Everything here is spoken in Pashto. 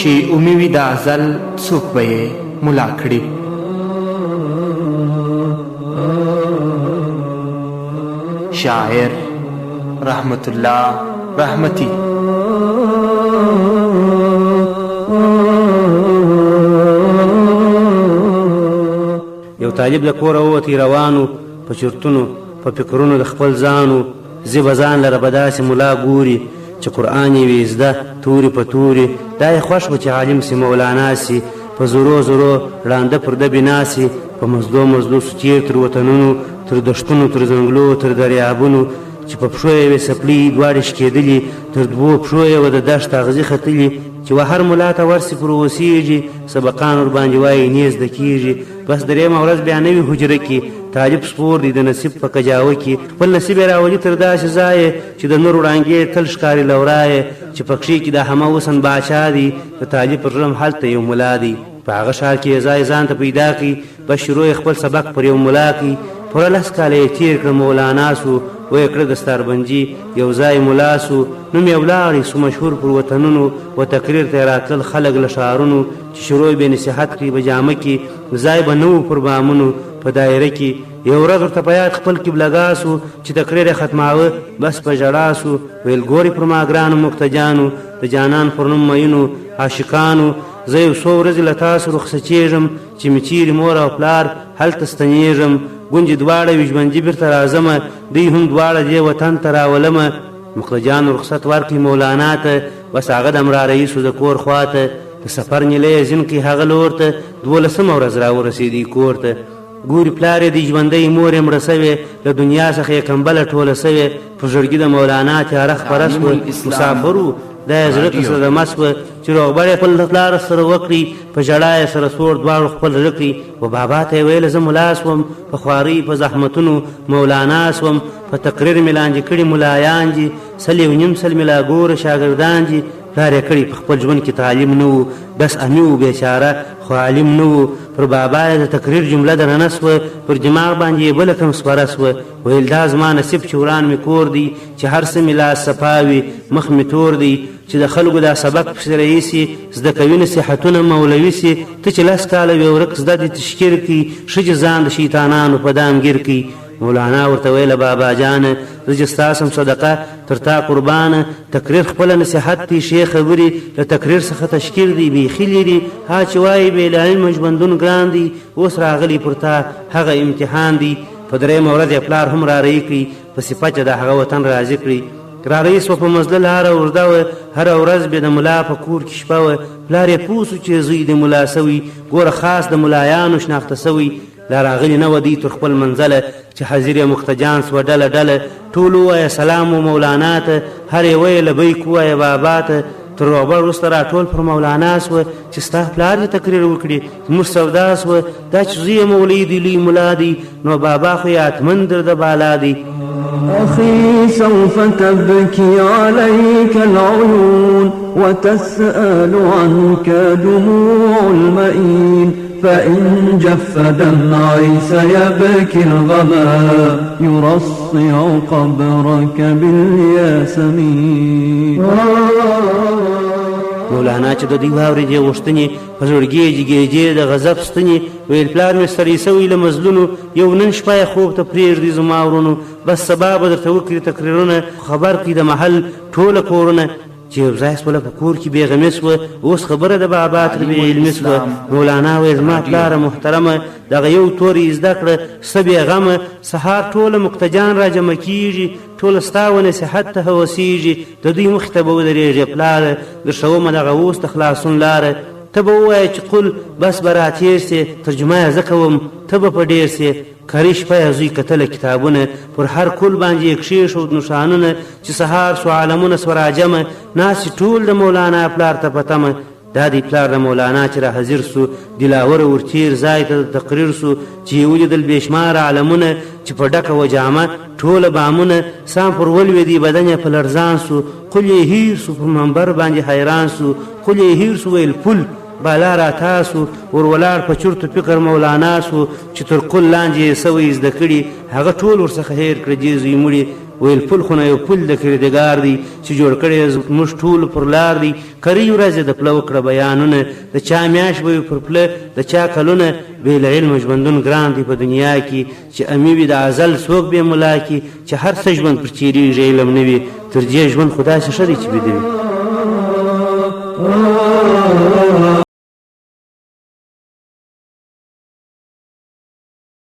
چې اومي وي د ازل څوک به یې ملا کړي. شاعر رحمت الله رحمتي. یو طالب د کوره ووتی روانو په چرتونو په فکرونو د خپل ځانو زی به ځان لره به داسې ملا ګوري چې قرآن یې وي زده تورې په تورې دا یې خوښ و چې عالم سي مولانا سي په زرو زرو ړانده پر ده بنا سي په مزدو مزدو سو تیر تر وطنونو تر دشتونو تر ځنګلو تر دریابونو چې په پښو یې وې څپلي دواړې شکېدلي تر دوو پښو یې وه د دشت اغزي ختلي چې وهر ملا ته ورسي پر اوسېږي سبقان ورباندې وایي نیز زده کېږي. بس درېیمه ورځ بیا نوي حجره کې طالب سپور دی د نصیب په کجاوه کې خپل نصیب یې راولي تر داسې ځایه چې د نور وړانګې تل ښکاري لورایه چې پکښې کې د همه وسن باچا دی د طالب پر ژرم هلته یو ملا دی په هغه ښار کې یې ځای ځان ته پیدا کړي بس شروع یې خپل سبق پر یو ملا کړي پوره 10 کاله یې تېر کړه مولانا سو ویې کړه دستاربنجي یو ځای ملا سو نوم یې ولاړې سو مشهور پر وطنونو و تقریر ته یې راتلل خلک له ښارونو چې شروع یې بې نصیحت کړي په جامه کې ځای به نه و پر بامونو په دایره کې یو ورځ ورته په یاد خپل قبلګا سو چې تقریر یې ختماوه بس په ژړا سو ویل ګورې پر ما ګرانو مقتجانو د جانان پر نوم مینو عاشقانو زه یو څو ورځې له تاسو رخصتېږم چې مې چیرې مور او پلار هلته ستنېږم ګونجې دواړه وي ژوندي بېرته راځمه دوی هم دواړه دې وطن ته راولمه مقتجانو رخصت ورکړي مولانا ته بس هغه د امرا رئیسو د کور خوا ته د سفر نیلی یې ځین کړي هغه لور ته 12مه ورځ راورسېدی کور ته ګوري پلار یې دی ژوندی مور یې مړه سوې له دنیا څخه یې کمبله ټوله سوې په زړګي د مولانا تیاره خپره سوه مسافر و دا یې زړه ته صدمه سوه چې روغبړ یې خپل پلار سره وکړي په ژړا یې سره سوړ دواړو خپل زړه کړي و بابا ته یې ویله زه ملا سوم په خوارۍ په زحمتونو مولانا سوم په تقریر مې لاندې کړي ملایان دي 1.5 مې لا ګوره شاګردان دي پلار یې کړي په خپل ژوند کې تعلیم نه و بس امي و بېچاره خو عالم نه و پر بابا یې د تقریر جمله درنه سوه پر دماغ باندې یې بله کم سپره سوه ویل دا زما نصیب چې وران مې کور دی چې هر څه مې لاس صفا وي مخ مې تور دی چې د خلکو دا سبق پسې رئیسي زده کوي نصیحتونه مولوي سي ته چې 10 کاله وې ورک زده دې تشکیر کړي ښه ځان د شیطانانو په دام ګیر کړي مولانا ورته ویله بابا جانه زه چې ستا سم صدقه تر تا قربانه تقریر خپله نصیحت دی ښې خبرې له تقریر څخه تشکیر دی بیخي لري ها چې وایي بې له علمه ژوندون ګران دی اوس راغلی پر تا هغه امتحان دی په 3مه ورځ یې پلار هم رارهي کړي په صفت د هغه وطن راضي کړي رارهي سوه په مزدل هره اوږده وه هره ورځ بې د ملا په کور کې شپه وه پلار یې پوه سو چې زوی د ملا سوي ګوره خاص د ملایانو شناخته سوي لا راغلي نه و دوی تر خپل منزله چې حاضر یې مختجان سوه ډله ډله ټول ووایه سلام و مولانا ته هر یې ویه لبیک ووایه بابا ته تر روغبړ وروسته راټول پر مولانا سوه چې ستا پلار یې تقریر وکړي زموږ سودا سوه دا چې زوی یې مولوي دی لوی ملا دی نو بابا خو یې اتمن در د بالا دی أخي سوف تبكي عليك العيون وتسأل عنك دموع المئين فإن جف دمعي سيبكي الغمام يرصع قبرك بالياسمين. مولانا چې د دوی واورېدې غوښتنې په زړګي جګېدې د غضب ستنې ویل پلار مې ستړی سوی له مزلونو یو نن شپه یې خوب ته پرېږدي زما ورونو بس سبا به درته وکړي تقریرونه خبر کړي د محل ټوله کورونه چې یو ځای سوله په کور کې بېغمې سوه اوس خبره د بابا تر بې علمي سوه مولانا ویل زما پلاره محترمه دغه یو تور یې زده کړه څه بېغمه سهار ټوله مقتجان را جمع کېږي ټوله ستا و نصیحت ته هوسېږي د دوی مخې ته به ودرېږې پلاره درښومه دغه اوس د خلاصون لاره ته به ووایه چې قل بس به راتېر سې ترجمه یې زه کوم ته به په ډېر سې کاري شپه یې زوی کتله کتابونه پر هر کل باندې یې کښېښود نښانونه چې سهار سو عالمونه سوه راجمه ناستې ټول د مولانا پلار ته په تمه دا دی پلار د مولانا چې را حاضر سو دلاوره ورتیر ځای ته تقریر سو چې یې ولیدل بېشماره عالمونه چې په ډکه وجامه ټوله بامونه سام پر ولوېدي بدن یې په لړزان سو قل یې هیر سو په منبر باندې حیران سو قل یې هیر سو ویل پل بالا را تاسو ور ولاړ په چورتو فکر مولانا سو چې تر قل لاندې یې سوی زده کړي هغه ټول ورڅخه هیر کړه دې زوی مړي ویل پل خو نه یو پل د کردګار دی چې جوړ کړی موږ ټول پر لار دی کري ورځې د پله وکړه بیانونه د چا میاشت به وي پر پله د چا کلونه بې له علمه ژوندون ګران دی په دنیا کې چې امي وي د ازل څوک بې ملا کې چې هر څه ژوند پر چیرېږي علم نه وي تر دې ژوند خو داسې ښه دی چې بېده وي